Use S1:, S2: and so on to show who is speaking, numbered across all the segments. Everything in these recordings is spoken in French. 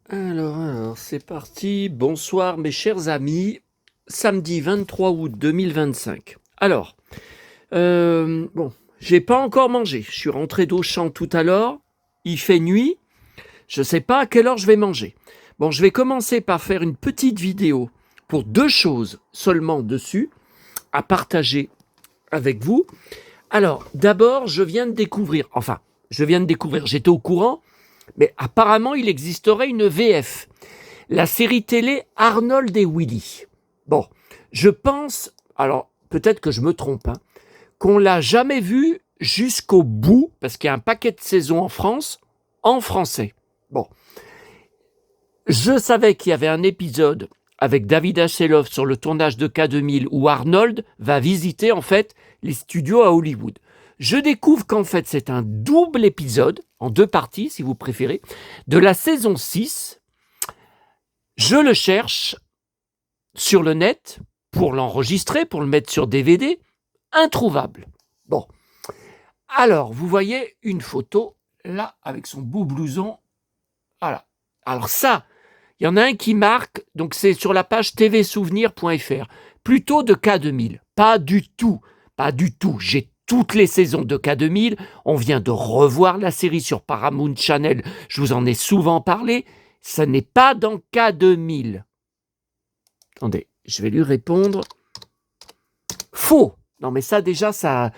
S1: Alors, c'est parti. Bonsoir mes chers amis. Samedi 23 août 2025. Alors, bon, j'ai pas encore mangé. Je suis rentré d'Auchan tout à l'heure. Il fait nuit. Je sais pas à quelle heure je vais manger. Bon, je vais commencer par faire une petite vidéo pour deux choses seulement dessus à partager avec vous. Alors, d'abord, j'étais au courant, mais apparemment, il existerait une VF. La série télé Arnold et Willy. Bon, je pense, alors peut-être que je me trompe, qu'on l'a jamais vu jusqu'au bout, parce qu'il y a un paquet de saisons en France, en français. Bon, je savais qu'il y avait un épisode avec David Hasselhoff sur le tournage de K2000 où Arnold va visiter en fait les studios à Hollywood. Je découvre qu'en fait c'est un double épisode, en deux parties si vous préférez, de la saison 6. Je le cherche sur le net pour l'enregistrer, pour le mettre sur DVD, introuvable. Bon, alors vous voyez une photo là avec son beau blouson. Voilà. Alors ça, il y en a un qui marque, donc c'est sur la page tvsouvenir.fr, plutôt de K2000. Pas du tout, pas du tout. J'ai toutes les saisons de K2000. On vient de revoir la série sur Paramount Channel. Je vous en ai souvent parlé. Ça n'est pas dans K2000. Attendez, je vais lui répondre. Faux. Non, mais ça, déjà, ça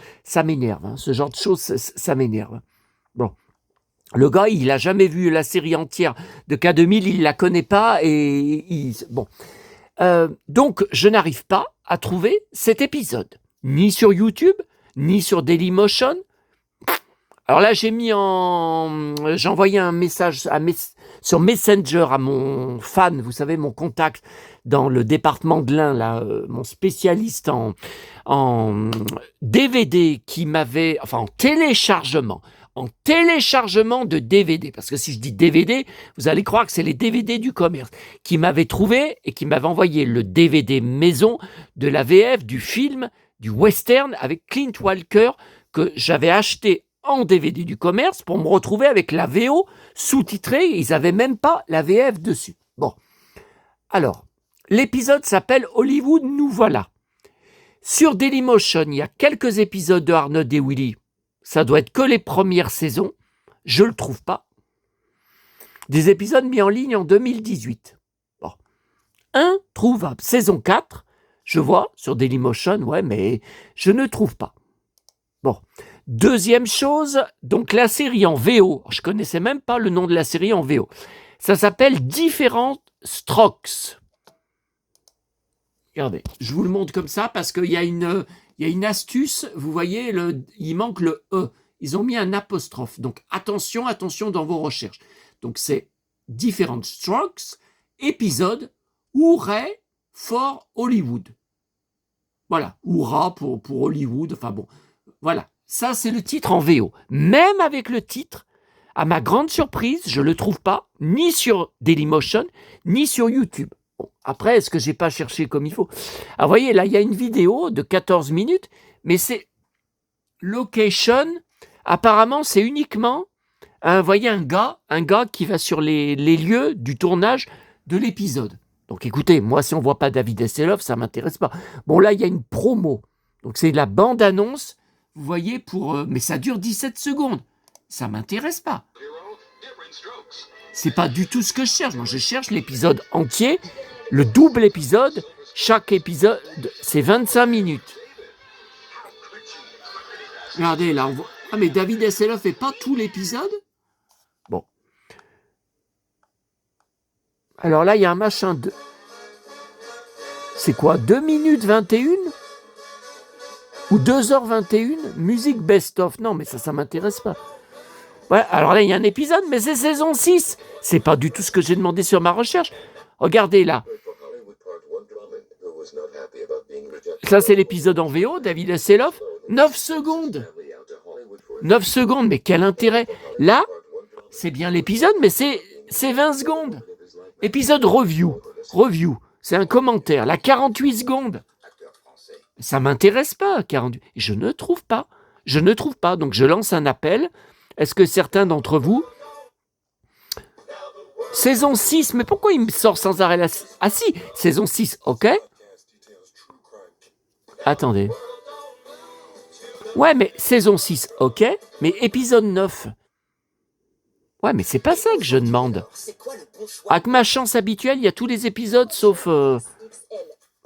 S1: m'énerve. Ce genre de choses, ça m'énerve. Bon. Le gars, il n'a jamais vu la série entière de K2000, il ne la connaît pas. Bon. Donc, je n'arrive pas à trouver cet épisode. Ni sur YouTube, ni sur Dailymotion. Alors là, j'ai envoyé un message sur Messenger à mon fan, vous savez, mon contact dans le département de l'Ain, là, mon spécialiste en DVD en téléchargement de DVD, parce que si je dis DVD, vous allez croire que c'est les DVD du commerce, qui m'avait trouvé et qui m'avait envoyé le DVD maison de la VF du film, du western avec Clint Walker que j'avais acheté en DVD du commerce pour me retrouver avec la VO sous-titrée. Ils n'avaient même pas la VF dessus. Bon. Alors, l'épisode s'appelle Hollywood, nous voilà. Sur Dailymotion, il y a quelques épisodes de Arnold et Willy. Ça doit être que les premières saisons. Je ne le trouve pas. Des épisodes mis en ligne en 2018. Bon. Introuvable. Saison 4, je vois sur Dailymotion, ouais, mais je ne trouve pas. Bon. Deuxième chose, donc la série en VO. Je ne connaissais même pas le nom de la série en VO. Ça s'appelle Different Strokes. Regardez, je vous le montre comme ça parce qu'il y a une astuce. Vous voyez, il manque le E. Ils ont mis un apostrophe. Donc attention dans vos recherches. Donc c'est Different Strokes, épisode Hooray for Hollywood. Voilà, Hurrah pour Hollywood. Enfin bon, voilà. Ça, c'est le titre en VO. Même avec le titre, à ma grande surprise, je ne le trouve pas, ni sur Dailymotion, ni sur YouTube. Bon, après, est-ce que je n'ai pas cherché comme il faut ? Alors, vous voyez, là, il y a une vidéo de 14 minutes, mais c'est location. Apparemment, c'est uniquement, vous voyez, un gars qui va sur les lieux du tournage de l'épisode. Donc, écoutez, moi, si on ne voit pas David Hasselhoff, ça ne m'intéresse pas. Bon, là, il y a une promo. Donc, c'est la bande-annonce. Vous voyez, mais ça dure 17 secondes. Ça ne m'intéresse pas. C'est pas du tout ce que je cherche. Moi, je cherche l'épisode entier, le double épisode. Chaque épisode, c'est 25 minutes. Regardez, là, on voit... Ah, mais David Hasselhoff fait pas tout l'épisode ? Bon. Alors là, il y a un machin de... C'est quoi, 2 minutes 21 ? Ou 2h21, musique best-of. Non, mais ça m'intéresse pas. Ouais, alors là, il y a un épisode, mais c'est saison 6. C'est pas du tout ce que j'ai demandé sur ma recherche. Regardez là. Ça, c'est l'épisode en VO, David Hasselhoff. 9 secondes. 9 secondes, mais quel intérêt. Là, c'est bien l'épisode, mais c'est 20 secondes. Épisode review. C'est un commentaire. Là, 48 secondes. Ça m'intéresse pas, 48. Je ne trouve pas. Donc, je lance un appel. Est-ce que certains d'entre vous Saison 6, mais pourquoi il me sort sans arrêt la... Ah si, saison 6, ok. Attendez. Ouais, mais saison 6, ok, mais épisode 9. Ouais, mais c'est pas ça que je demande. Avec ma chance habituelle, il y a tous les épisodes sauf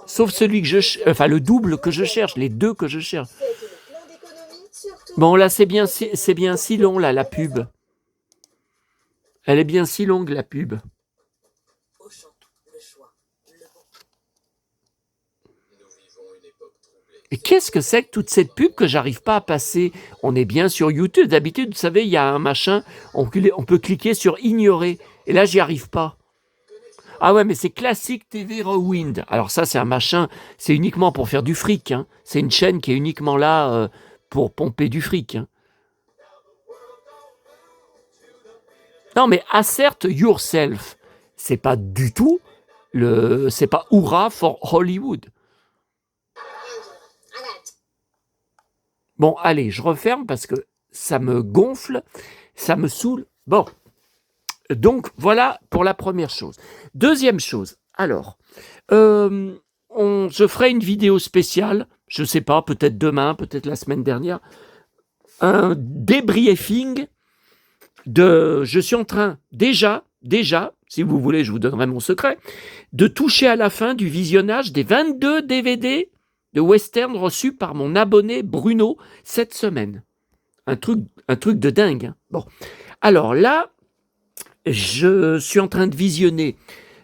S1: celui que enfin le double que je cherche, les deux que je cherche. Bon, là, c'est bien si long, là, la pub. Elle est bien si longue, la pub. Et qu'est-ce que c'est que toute cette pub que j'arrive pas à passer? On est bien sur YouTube. D'habitude, vous savez, il y a un machin, on peut cliquer sur ignorer. Et là, j'y arrive pas. Ah ouais, mais c'est Classic TV Rewind. Alors ça, c'est un machin, c'est uniquement pour faire du fric. Hein. C'est une chaîne qui est uniquement là pour pomper du fric. Hein. Non, mais Assert Yourself, c'est pas du tout c'est pas Hurrah for Hollywood. Bon, allez, je referme parce que ça me gonfle, ça me saoule. Bon, donc voilà pour la première chose. Deuxième chose, alors, je ferai une vidéo spéciale, je sais pas, peut-être demain, peut-être la semaine dernière, un débriefing je suis en train déjà, si vous voulez, je vous donnerai mon secret, de toucher à la fin du visionnage des 22 DVD de western reçus par mon abonné Bruno cette semaine. Un truc de dingue. Hein. Bon, alors là, je suis en train de visionner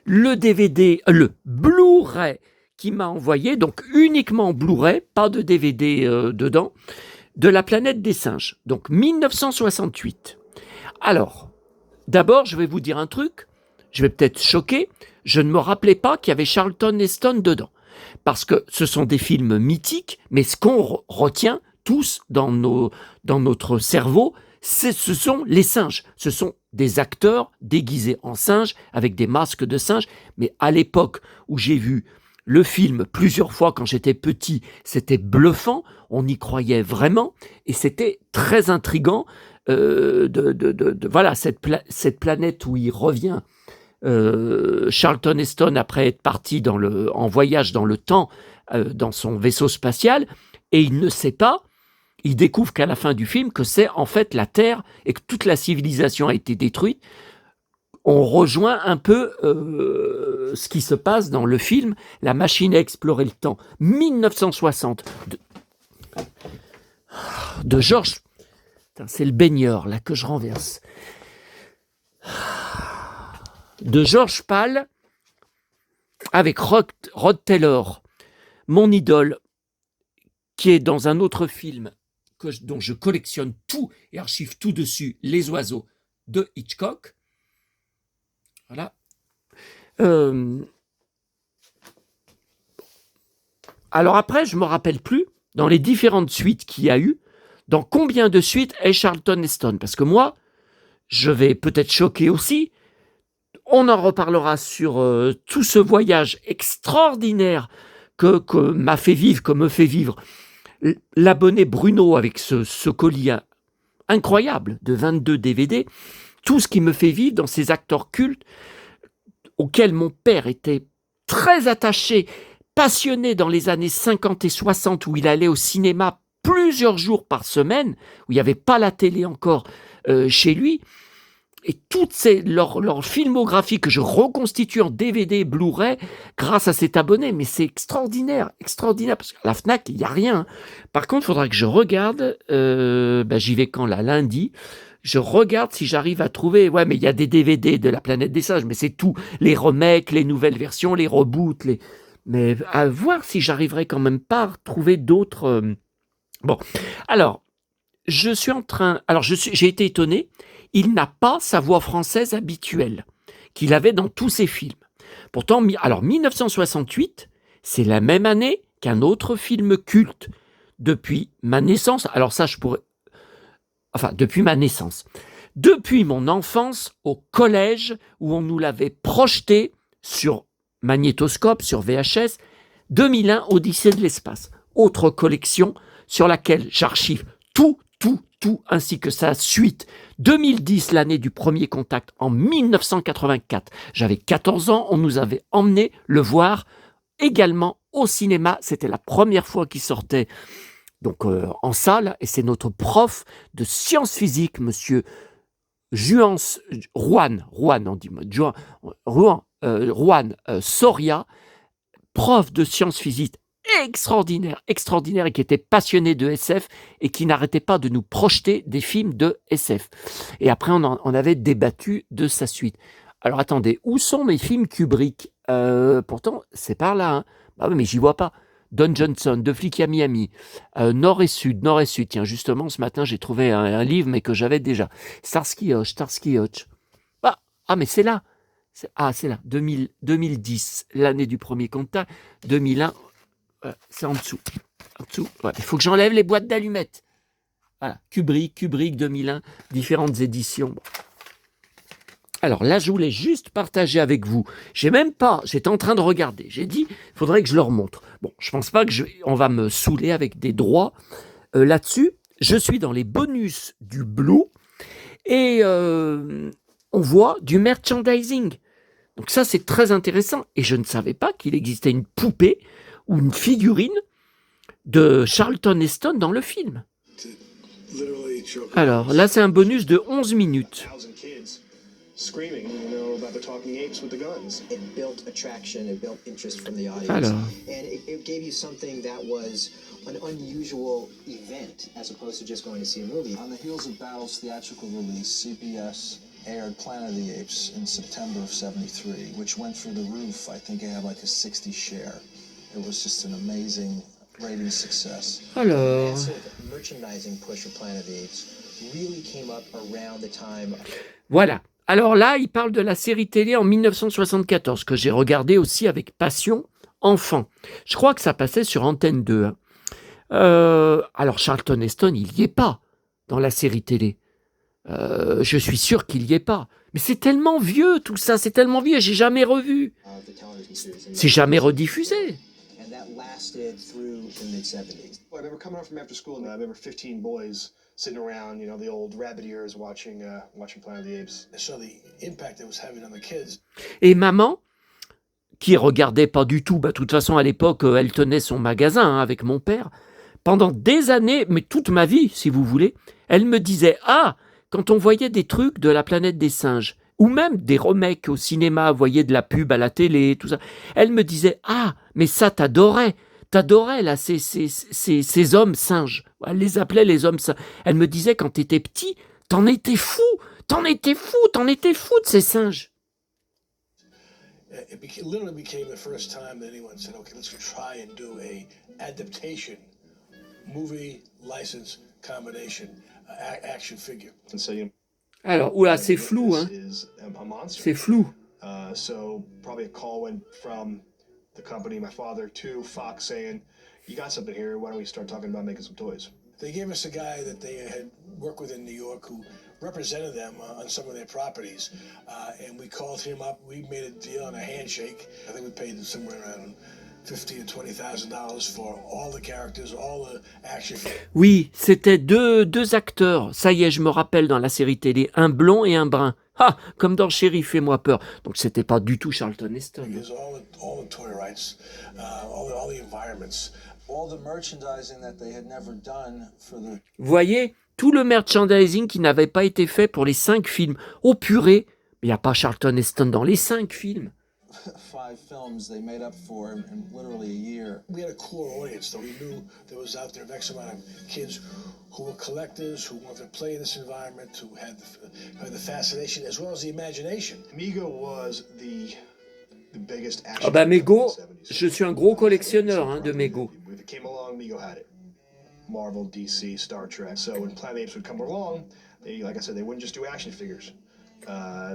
S1: le DVD, le Blu-ray qui m'a envoyé, donc uniquement Blu-ray, pas de DVD dedans, de La planète des singes, donc 1968. Alors, d'abord, je vais vous dire un truc, je vais peut-être choquer, je ne me rappelais pas qu'il y avait Charlton Heston dedans. Parce que ce sont des films mythiques, mais ce qu'on retient tous dans notre cerveau, ce sont les singes. Ce sont des acteurs déguisés en singes, avec des masques de singes. Mais à l'époque où j'ai vu le film plusieurs fois quand j'étais petit, c'était bluffant, on y croyait vraiment, et c'était très intriguant. Voilà, cette planète où il revient, Charlton Heston, après être parti en voyage dans le temps, dans son vaisseau spatial, et il ne sait pas, il découvre qu'à la fin du film que c'est en fait la Terre et que toute la civilisation a été détruite. On rejoint un peu ce qui se passe dans le film La machine à explorer le temps, 1960, de George... C'est le baigneur, là, que je renverse. De George Pal, avec Rod Taylor, mon idole, qui est dans un autre film dont je collectionne tout et archive tout dessus, Les oiseaux, de Hitchcock. Voilà. Alors après, je ne me rappelle plus, dans les différentes suites qu'il y a eu, dans combien de suites est Charlton Heston? Parce que moi, je vais peut-être choquer aussi. On en reparlera sur tout ce voyage extraordinaire que me fait vivre l'abonné Bruno avec ce colis incroyable de 22 DVD. Tout ce qui me fait vivre dans ces acteurs cultes auxquels mon père était très attaché, passionné dans les années 50 et 60 où il allait au cinéma plusieurs jours par semaine, où il n'y avait pas la télé encore chez lui, et toute leur filmographie que je reconstitue en DVD, Blu-ray, grâce à cet abonné, mais c'est extraordinaire, parce qu'à la FNAC, il n'y a rien. Par contre, il faudra que je regarde, j'y vais quand, là, lundi, je regarde si j'arrive à trouver, ouais, mais il y a des DVD de La planète des singes, mais c'est tout, les remakes, les nouvelles versions, les reboots, mais à voir si j'arriverai quand même pas à trouver d'autres... Bon, alors, j'ai été étonné, il n'a pas sa voix française habituelle qu'il avait dans tous ses films. Pourtant, 1968, c'est la même année qu'un autre film culte depuis ma naissance. Alors ça, depuis ma naissance. Depuis mon enfance au collège où on nous l'avait projeté sur magnétoscope, sur VHS, 2001, Odyssée de l'espace. Autre collection sur laquelle j'archive tout ainsi que sa suite. 2010, l'année du premier contact, en 1984. J'avais 14 ans, on nous avait emmené le voir également au cinéma. C'était la première fois qu'il sortait donc en salle, et c'est notre prof de sciences physiques, monsieur Juan Soria, prof de sciences physiques extraordinaire, et qui était passionné de SF et qui n'arrêtait pas de nous projeter des films de SF. Et après, on avait débattu de sa suite. Alors attendez, où sont mes films Kubrick? Pourtant, c'est par là. Hein. Bah oui, mais j'y vois pas. Don Johnson, Deux flics à Miami, Nord et Sud. Tiens, justement, ce matin, j'ai trouvé un livre, mais que j'avais déjà. Starsky Hutch. Mais c'est là. C'est là. 2010, l'année du premier contact. 2001, c'est en dessous. Ouais. Il faut que j'enlève les boîtes d'allumettes. Voilà. Kubrick 2001, différentes éditions. Bon. Alors là, je voulais juste partager avec vous. J'étais en train de regarder. J'ai dit, il faudrait que je leur montre. Bon, je pense pas on va me saouler avec des droits là-dessus. Je suis dans les bonus du Blue et on voit du merchandising. Donc ça, c'est très intéressant. Et je ne savais pas qu'il existait une poupée ou une figurine de Charlton Heston dans le film. Alors là, c'est un bonus de 11 minutes.
S2: Screaming, about the talking apes with the guns. It built attraction, it built interest from the audience.
S1: Alors.
S2: And it gave you something that was an unusual event as opposed to just going to see a movie.
S3: On the heels of Battle's theatrical release, CBS aired Planet of the Apes in September of '73, which went through the roof. I think it had like a 60 share. It was just an amazing rating success.
S1: Alors.
S2: Massive merchandising push for Planet of the Apes really came up around the time.
S1: Voilà. Alors là, il parle de la série télé en 1974, que j'ai regardé aussi avec passion, enfant. Je crois que ça passait sur Antenne 2. Hein. Alors Charlton Heston, il n'y est pas dans la série télé. Je suis sûr qu'il n'y est pas. Mais c'est tellement vieux tout ça, c'est tellement vieux, j'ai jamais revu. C'est jamais rediffusé.
S2: And that lasted through the mid-70s. I remember coming home from after school, and I remember 15 boys sitting around, the old rabbit ears watching Planet of the Apes. I saw the impact it was having on the kids.
S1: Et maman, qui regardait pas du tout, de toute façon à l'époque, elle tenait son magasin avec mon père, pendant des années, mais toute ma vie, si vous voulez, elle me disait, quand on voyait des trucs de la planète des singes, ou même des remakes au cinéma, voyez de la pub à la télé, tout ça, elle me disait, mais ça t'adorais là, ces hommes singes. Elle les appelait les hommes singes. Elle me disait, quand t'étais petit, t'en étais fou de ces singes.
S4: It literally became the first time that anyone said, okay, let's try and do a adaptation, movie, license, combination, action figure.
S2: And so,
S1: Alors, c'est flou, hein. C'est flou.
S2: So probably a call went from the company, my father, to Fox saying, you got something here, why don't we start talking about making some toys?
S4: They gave us a guy that they had worked with in New York who represented them on some of their properties, and we called him up, we made a deal on a handshake. I think we paid somewhere around $15,000 to $20,000 for all the characters, all the action.
S1: Oui, c'était deux acteurs, ça y est, je me rappelle dans la série télé, un blond et un brun. Comme dans Chéri, fais-moi peur. Donc c'était pas du tout Charlton Heston.
S4: All the toy rights, all the environments.
S3: All the merchandising that they had never done for the...
S1: Vous voyez, tout le merchandising qui n'avait pas été fait pour les 5 films. Oh purée, mais il n'y a pas Charlton Heston dans les 5 films.
S3: 5 films they made up for in literally a year.
S4: We had a core audience, though. We knew there was out there an X amount of kids who were collectors, who wanted to play in this environment, who had the fascination as well as the imagination.
S2: Mego was the biggest action.
S1: Mego, je suis un gros collectionneur de Mego.
S2: If it came along, Mego had it. Marvel, DC, Star Trek. So when Planet of the Apes would come along, they, like I said, they wouldn't just do action figures.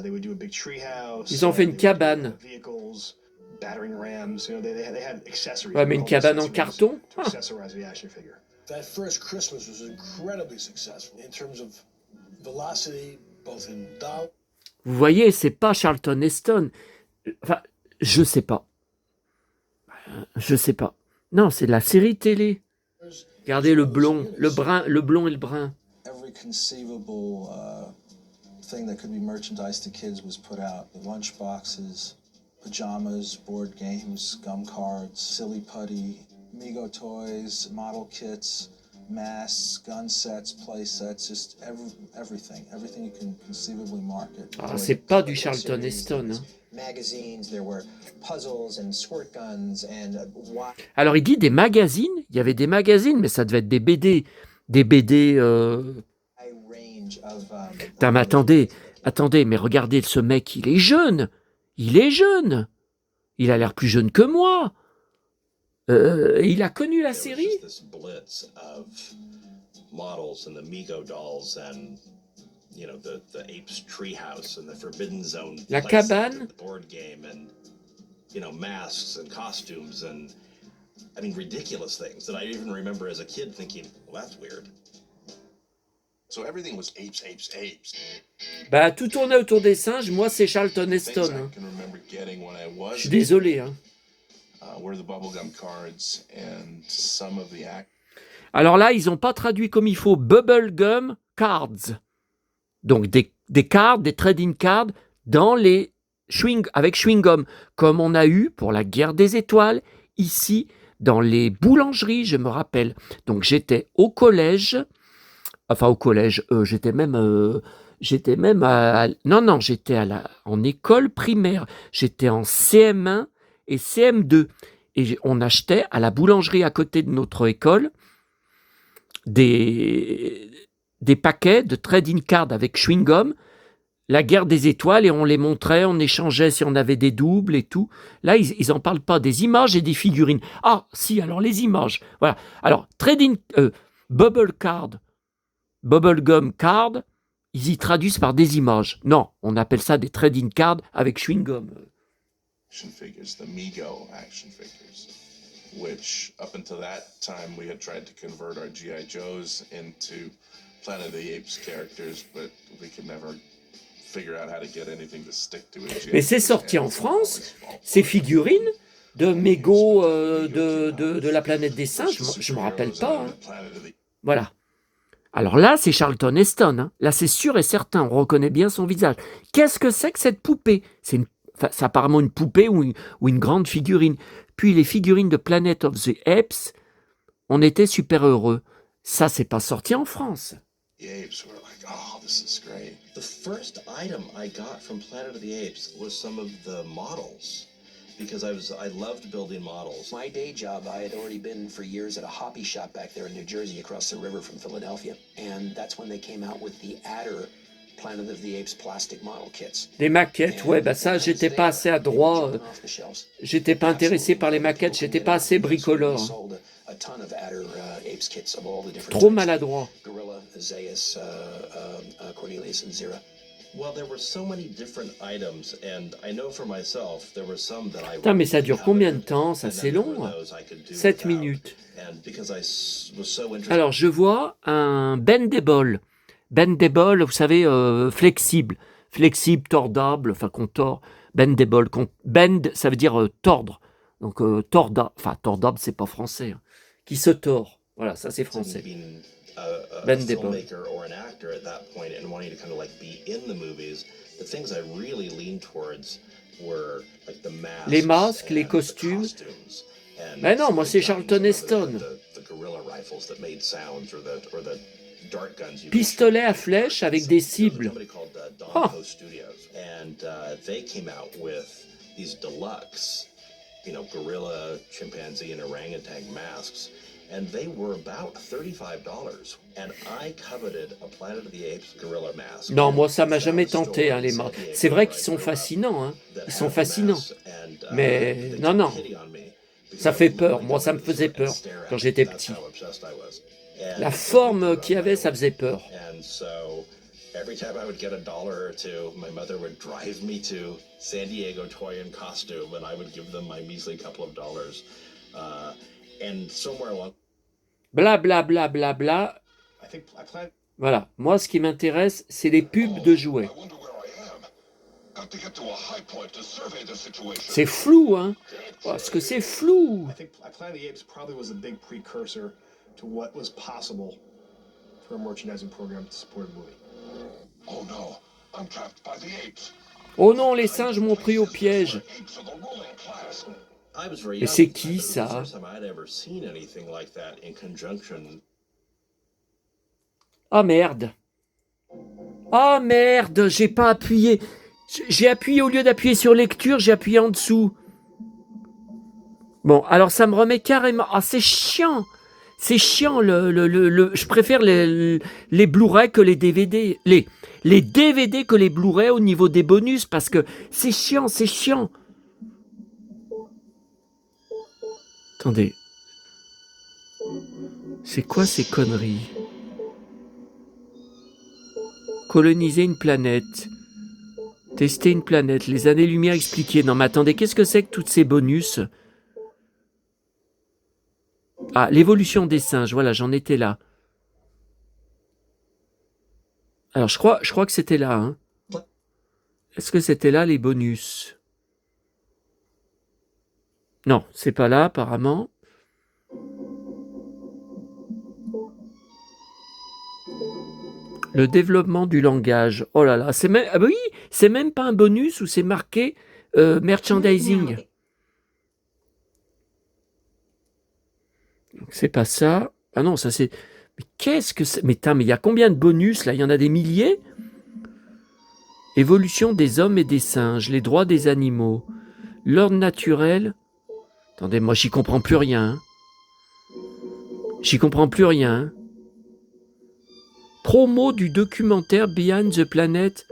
S2: They would do a big treehouse.
S1: Ils ont fait une cabane.
S2: Vehicles, battering rams. They had accessories.
S1: Ouais, mais une cabane en carton.
S2: To accessorize the action figure.
S4: That first Christmas was incredibly successful in terms of velocity, both in dollars.
S1: Vous voyez, c'est pas Charlton Heston. Enfin, je sais pas. Non, c'est de la série télé. Regardez le blond, le blond et le brun.
S3: Every conceivable thing that could be merchandise to kids was put out. Lunch boxes, pajamas, board games, gum cards, silly putty, Mego toys, model kits, masks, gun sets, play sets, just everything you can conceivably market.
S1: Ah, c'est pas du Charlton Heston. Hein.
S5: Magazines, there were puzzles and squirt guns and
S1: Alors, il dit des magazines. Il y avait des magazines, mais ça devait être des BD. Des BD...
S5: range of
S1: Putain, mais attendez, mais regardez, ce mec, il est jeune. Il est jeune. Il a l'air plus jeune que moi. Il a connu la série.
S6: There was just this blitz of models and the Mego dolls and you know the Apes Treehouse and the Forbidden Zone,
S1: La
S6: playset
S1: cabane.
S6: and the board game and you know masks and costumes and I mean ridiculous things that I even remember as a kid thinking, well, that's weird.
S7: So everything was apes.
S1: Bah, tout tournait autour des singes. Moi, c'est Charlton
S7: Things
S1: Heston.
S7: I
S1: Hein.
S7: can remember getting when I
S1: Je
S7: was
S1: suis désolé. Hein.
S7: were the bubblegum cards and some of the act.
S1: Alors là, ils n'ont pas traduit comme il faut Bubblegum Cards. Donc des cards, des trading cards dans les avec chewing-gum, comme on a eu pour la guerre des étoiles, ici, dans les boulangeries, je me rappelle. Donc j'étais au collège, j'étais même j'étais en école primaire. J'étais en CM1 et CM2. Et on achetait à la boulangerie à côté de notre école des paquets de trading cards avec chewing-gum, la guerre des étoiles, et on les montrait, on échangeait si on avait des doubles et tout. Là, ils n'en parlent pas, des images et des figurines. Ah, si, alors les images. Voilà. Alors, bubblegum card, ils y traduisent par des images. Non, on appelle ça des trading cards avec chewing-gum.
S7: Action figures, the Mego action figures, which up until that time we had tried to convert our G.I. Joes into Planet of the Apes characters, but we could never figure out how to get anything to stick to it.
S1: Mais c'est sorti en France, ces figurines de Mego de la planète des singes, je me rappelle pas. Hein. Voilà. Alors là, c'est Charlton Heston. Hein. Là, c'est sûr et certain, on reconnaît bien son visage. Qu'est-ce que c'est que cette poupée ? C'est apparemment une poupée ou une grande figurine. Puis les figurines de Planet of the Apes, on était super heureux. Ça, c'est pas sorti en France.
S7: The apes were like, oh, this is great.
S6: The first item I got from Planet of the Apes was some of the models because I loved building models.
S5: my day job. I had already been for years at a hobby shop back there in New Jersey across the river from Philadelphia, and that's when they came out with the Adder Planet of the Apes plastic model kits.
S1: Des maquettes, ouais, bah ça, j'étais pas assez adroit. J'étais pas intéressé par les maquettes, j'étais pas assez bricoleur. Trop maladroit.
S5: Gorilla, Zaius, Cornelius, and Zira.
S6: Well, there were so many different items, and I know for myself there were some that I.
S1: Putain, mais ça dure combien de temps? Ça, c'est long. 7 minutes. Alors, je vois un bendable. Bendable, vous savez, flexible. Flexible, tordable, enfin qu'on tord. Bendable. Bend, ça veut dire tordre. Donc, tordable, c'est pas français. Hein. Qui se tord. Voilà, ça c'est français. Bendable.
S6: Or an actor at that point and wanting to kind of like be in the movies, the things I really leaned towards were like the masks,
S1: les masques, les costumes. Mais non, moi c'est Charlton Heston.
S6: The gorilla rifles that made sounds or the dart guns.
S1: Pistolet à flèche avec des cibles.
S6: Donco Studios, and they came out with these deluxe, gorilla, chimpanzee, and orangutan masks. And they were about $35. And I coveted a Planet of the Apes gorilla mask.
S1: Non, moi ça m'a jamais tenté, hein, les masques. C'est vrai qu'ils sont fascinants, hein. Ils sont fascinants. Mais non, ça fait peur. Moi ça me faisait peur quand j'étais petit. La forme qu'il y avait, ça faisait peur.
S6: Every time I would get $1 or two, my mother would drive me to San Diego Toy and Costume, and I would give them my measly couple of dollars. And somewhere along.
S1: Bla bla bla bla bla. Voilà. Moi, ce qui m'intéresse, c'est les pubs de jouets. C'est flou, hein. Parce que c'est flou.
S2: I think Planet of the Apes probably was a big precursor to what was possible through our merchandising program to support a movie.
S8: Oh no, I'm trapped by the apes.
S1: Oh non, les singes m'ont pris au piège.
S8: Apes of the ruling class.
S6: I was very
S1: Mais
S6: young
S1: c'est
S6: at the time,
S1: qui,
S6: but it was the
S1: ça?
S6: first time I'd ever seen anything like that in conjunction.
S1: Ah merde. Ah merde, j'ai pas appuyé. J'ai appuyé au lieu d'appuyer sur lecture, j'ai appuyé en dessous. Bon, alors ça me remet carrément... Ah, c'est chiant. C'est chiant. Je préfère les Blu-ray que les DVD. Les DVD que les Blu-ray au niveau des bonus parce que c'est chiant, c'est chiant. Attendez. C'est quoi ces conneries? Coloniser une planète. Tester une planète. Les années-lumière expliquées. Non mais attendez, qu'est-ce que c'est que tous ces bonus? Ah, l'évolution des singes. Voilà, j'en étais là. Alors, je crois que c'était là. Hein. Est-ce que c'était là les bonus? Non, c'est pas là apparemment. Le développement du langage. Oh là là, c'est même, ah bah oui, c'est même pas un bonus où c'est marqué merchandising. Donc c'est pas ça. Ah non, ça c'est. Mais qu'est-ce que c'est? Mais il y a combien de bonus là? Il y en a des milliers. Évolution des hommes et des singes, les droits des animaux, l'ordre naturel. Attendez, moi j'y comprends plus rien. J'y comprends plus rien. Promo du documentaire Behind the Planet.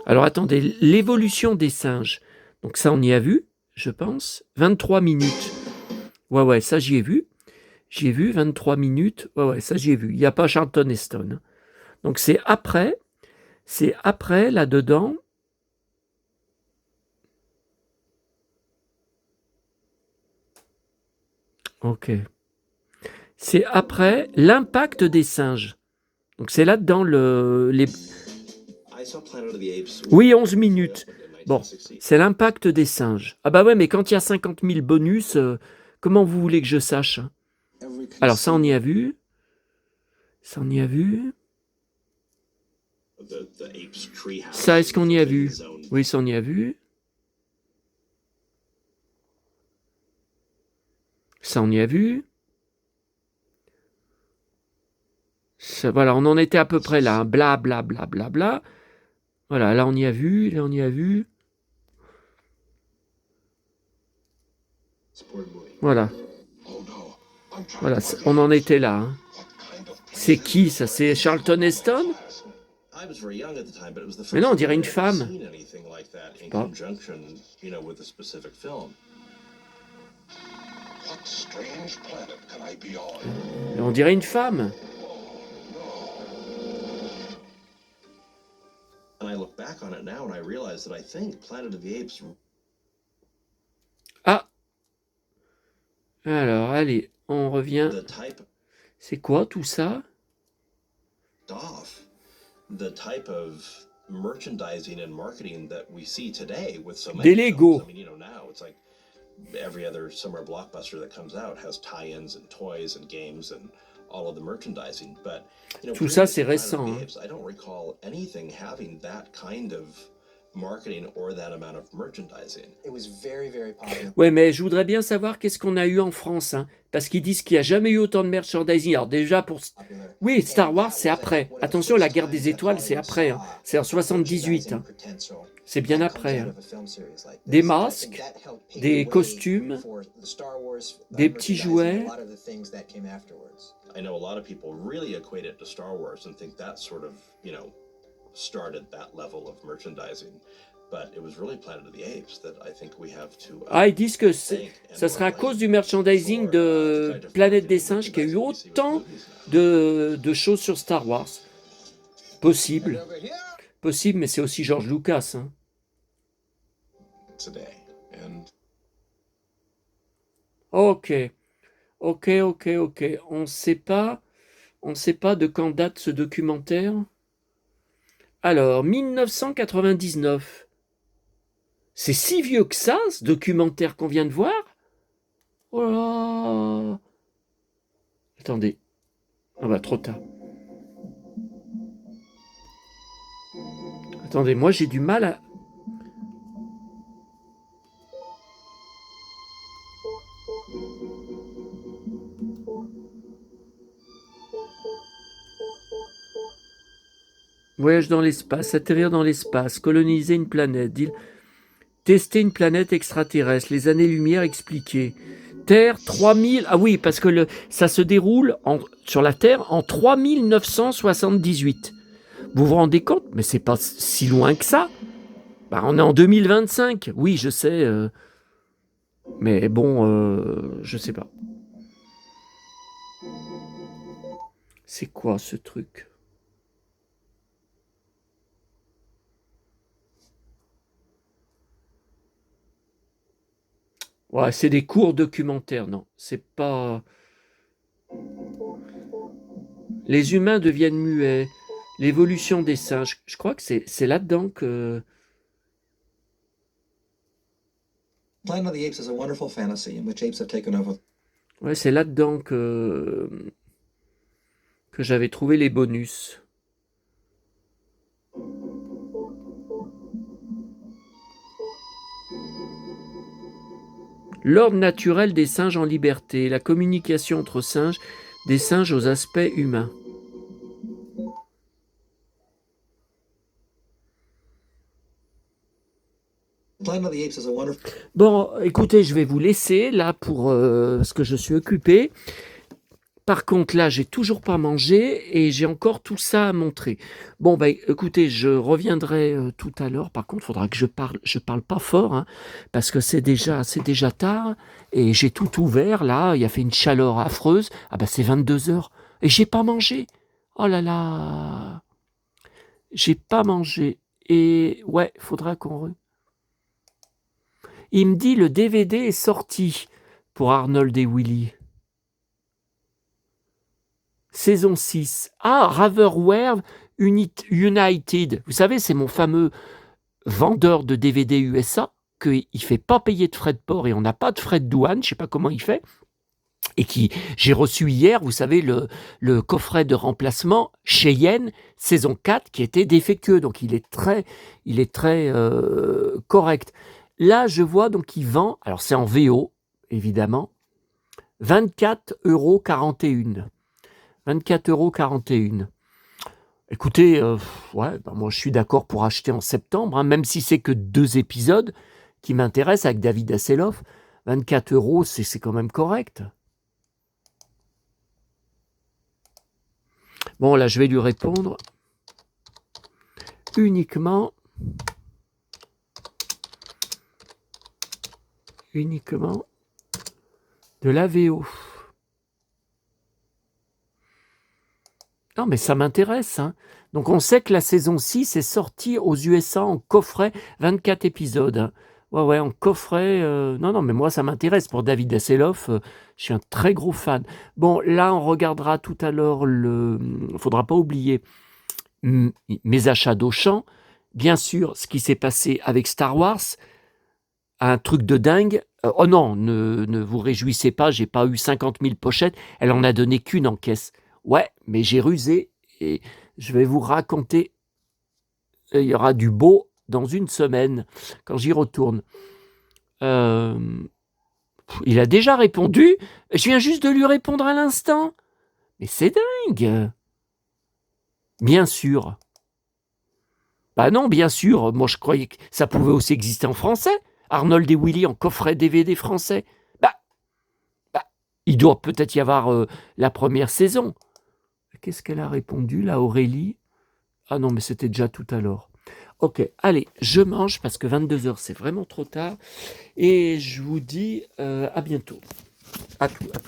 S1: Alors attendez, l'évolution des singes. Donc ça on y a vu, je pense. 23 minutes. Ouais, ça j'y ai vu. J'ai vu 23 minutes. Ouais, ça j'y ai vu. Il n'y a pas Charlton Heston. Donc c'est après là-dedans. Ok. C'est après l'impact des singes. Donc c'est là-dedans les... Oui, 11 minutes. Bon, c'est l'impact des singes. Ah bah ouais, mais quand il y a 50 000 bonus, comment vous voulez que je sache? Alors ça, on y a vu. Ça, on y a vu. Ça, est-ce qu'on y a vu? Oui, ça, on y a vu. Ça, on y a vu. Ça, voilà, on en était à peu près là. Hein. Bla, bla, bla, bla, bla. Voilà, là, on y a vu. Là, on y a vu. Voilà. Voilà, on en était là. Hein. C'est qui, ça? C'est Charlton Heston? Mais non, on dirait une femme. Pas. On dirait une femme. Ah. Alors, allez, on revient. C'est quoi tout ça? Des Lego.
S6: Every other summer blockbuster that comes out has tie-ins and toys and games and all of the merchandising, but
S1: tout ça c'est récent. Hein.
S6: I don't recall anything having that kind of marketing or that amount of merchandising.
S5: It was very, very popular.
S1: Ouais, mais je voudrais bien savoir qu'est-ce qu'on a eu en France, hein, parce qu'ils disent qu'il n'y a jamais eu autant de merchandising. Alors déjà pour, oui, Star Wars c'est après. Attention, la Guerre des Étoiles c'est après. Hein. C'est en 78. Hein. C'est bien après. Hein. Des masques, des costumes, des petits jouets.
S6: I know a lot of people really equate it to Star Wars and think that sort of, started that level of merchandising. But it was really Planet of the Apes that I think we have to.
S1: Ah, ils disent que ça serait à cause du merchandising de Planète des Singes qu'il y a eu autant de choses sur Star Wars. Possible. Possible, mais c'est aussi George Lucas. Hein. Ok. On sait pas de quand date ce documentaire. Alors, 1999. C'est si vieux que ça, ce documentaire qu'on vient de voir? Oh là là. Attendez. Ah bah trop tard. Attendez, moi j'ai du mal à... Voyage dans l'espace, atterrir dans l'espace, coloniser une planète, tester une planète extraterrestre, les années-lumière expliquées. Terre, 3000... Ah oui, parce que ça se déroule sur la Terre en 3978. Vous vous rendez compte? Mais c'est pas si loin que ça. Bah, on est en 2025. Oui, je sais. Mais bon, je sais pas. C'est quoi ce truc? Ouais, c'est des courts documentaires, non. C'est pas... Les humains deviennent muets. L'évolution des singes. Je crois que c'est là-dedans que...
S9: Planet of the Apes is a wonderful fantasy in which apes have taken over.
S1: Ouais, c'est là-dedans que j'avais trouvé les bonus. L'ordre naturel des singes en liberté, la communication entre singes, des singes aux aspects humains.
S9: Planet of the Apes is a wonderful...
S1: Bon, écoutez, je vais vous laisser là pour parce que je suis occupé. Par contre, là, j'ai toujours pas mangé et j'ai encore tout ça à montrer. Bon, bah, écoutez, je reviendrai tout à l'heure. Par contre, il faudra que je parle pas fort, hein, parce que c'est déjà tard et j'ai tout ouvert là. Il a fait une chaleur affreuse. Ah bah, c'est 22h et j'ai pas mangé. Oh là là, j'ai pas mangé et ouais, faudra qu'on. Il me dit le DVD est sorti pour Arnold et Willy. Saison 6. Ah, Ravelware United. Vous savez, c'est mon fameux vendeur de DVD USA qu'il ne fait pas payer de frais de port et on n'a pas de frais de douane, je ne sais pas comment il fait. Et j'ai reçu hier, vous savez, le coffret de remplacement Cheyenne, saison 4, qui était défectueux. Donc, il est très correct. Là, je vois, donc, il vend, alors c'est en VO, évidemment, 24,41 €. 24,41 €. Écoutez, ouais, ben moi je suis d'accord pour acheter en septembre, hein, même si c'est que 2 épisodes qui m'intéressent avec David Hasselhoff. 24 €, c'est quand même correct. Bon, là, je vais lui répondre uniquement de la VO. Non, mais ça m'intéresse. Hein. Donc, on sait que la saison 6 est sortie aux USA en coffret, 24 épisodes. Hein. Ouais, en coffret. Non, mais moi, ça m'intéresse. Pour David Hasselhoff, je suis un très gros fan. Bon, là, on regardera tout à l'heure il ne faudra pas oublier mes achats d'Auchan. Bien sûr, ce qui s'est passé avec Star Wars, un truc de dingue. Oh non, ne vous réjouissez pas, j'ai pas eu 50 000 pochettes. Elle en a donné qu'une en caisse. Ouais, mais j'ai rusé et je vais vous raconter. Il y aura du beau dans une semaine quand j'y retourne. Il a déjà répondu. Je viens juste de lui répondre à l'instant. Mais c'est dingue. Bien sûr. Bah non, bien sûr. Moi, je croyais que ça pouvait aussi exister en français. Arnold et Willy en coffret DVD français. Bah, il doit peut-être y avoir la première saison. Qu'est-ce qu'elle a répondu, là, Aurélie? Ah non, mais c'était déjà tout à l'heure. Ok, allez, je mange parce que 22h, c'est vraiment trop tard. Et je vous dis à bientôt. À plus tard.